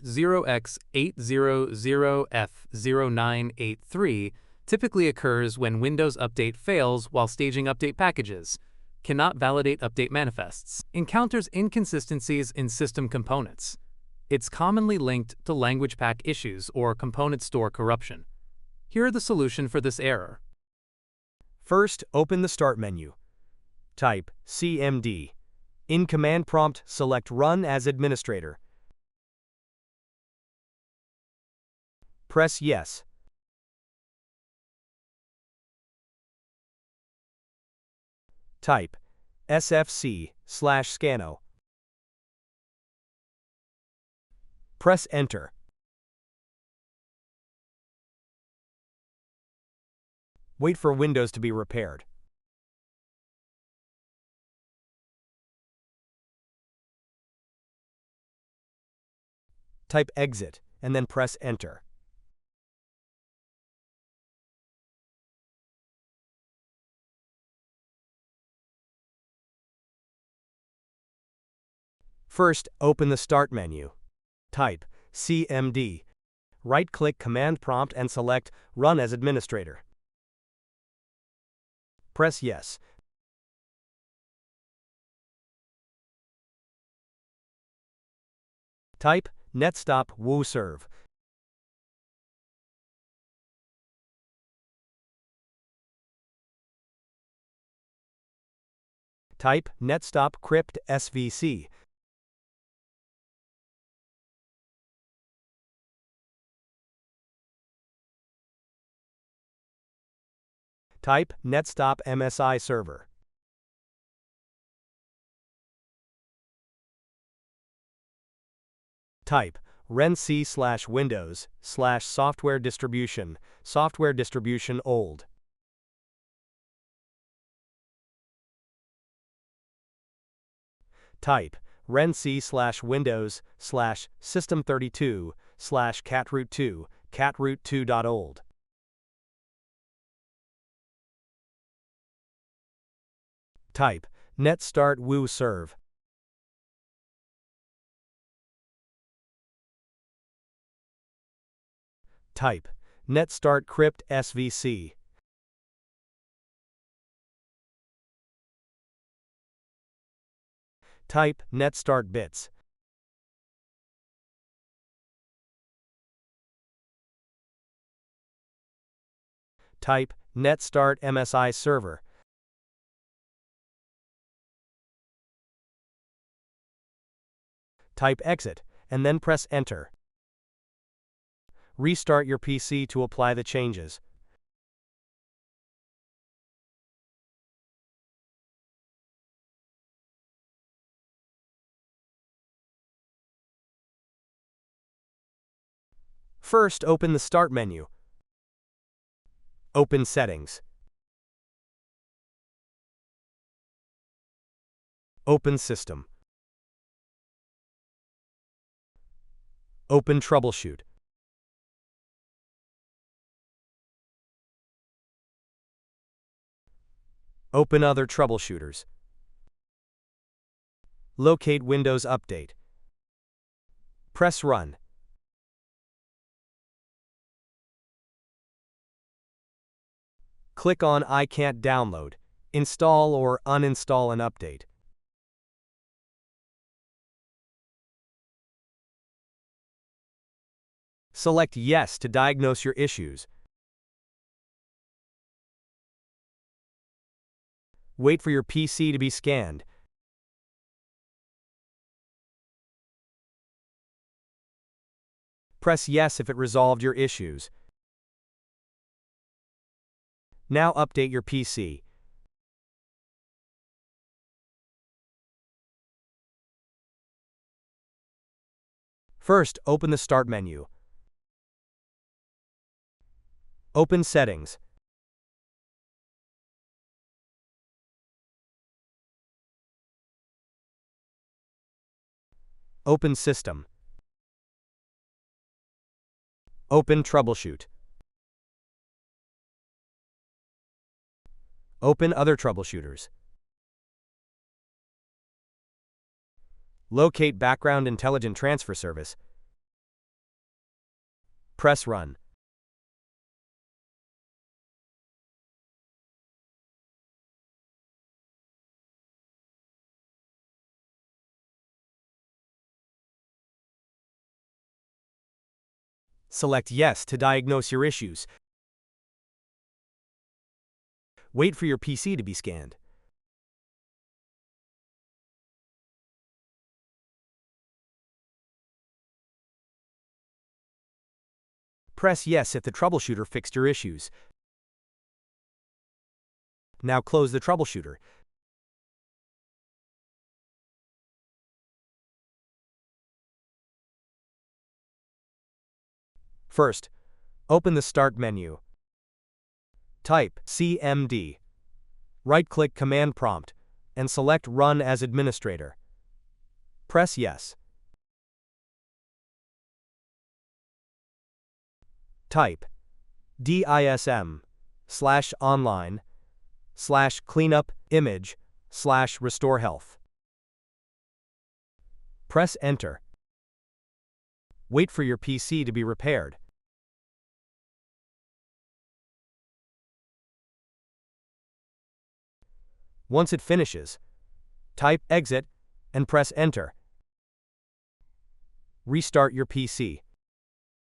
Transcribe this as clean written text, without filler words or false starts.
Error 0x800f0983 typically occurs when Windows Update fails while staging update packages, cannot validate update manifests, encounters inconsistencies in system components. It's commonly linked to language pack issues or component store corruption. Here are the solution for this error. First, open the Start menu. Type CMD. In Command Prompt, select Run as Administrator. Press Yes. Type sfc/scano. Press Enter. Wait for Windows to be repaired. Type Exit, and then press Enter. First, open the Start menu. Type CMD. Right-click Command Prompt and select Run as Administrator. Press Yes. Type netstop woo-serve. Type netstop crypt svc. Type netstop msi server. Type renc/windows/software distribution old. Type renc/windows/system32/catroot2 Type netstart woo-serve. Type netstart crypt svc. Type netstart bits. Type netstart msi server. Type Exit, and then press Enter. Restart your PC to apply the changes. First, open the Start menu. Open Settings. Open System. Open Troubleshoot. Open Other Troubleshooters. Locate Windows Update. Press Run. Click on I can't download, install or uninstall an update. Select Yes to diagnose your issues. Wait for your PC to be scanned. Press Yes if it resolved your issues. Now update your PC. First, open the Start menu. Open Settings. Open System. Open Troubleshoot. Open Other Troubleshooters. Locate Background Intelligent Transfer Service. Press Run. Select Yes to diagnose your issues. Wait for your PC to be scanned. Press Yes if the troubleshooter fixed your issues. Now close the troubleshooter. First, open the Start menu. Type CMD. Right-click Command Prompt and select Run as Administrator. Press Yes. Type dism/online/cleanup/image/restore health. Press Enter. Wait for your PC to be repaired. Once it finishes, type Exit and press Enter. Restart your PC.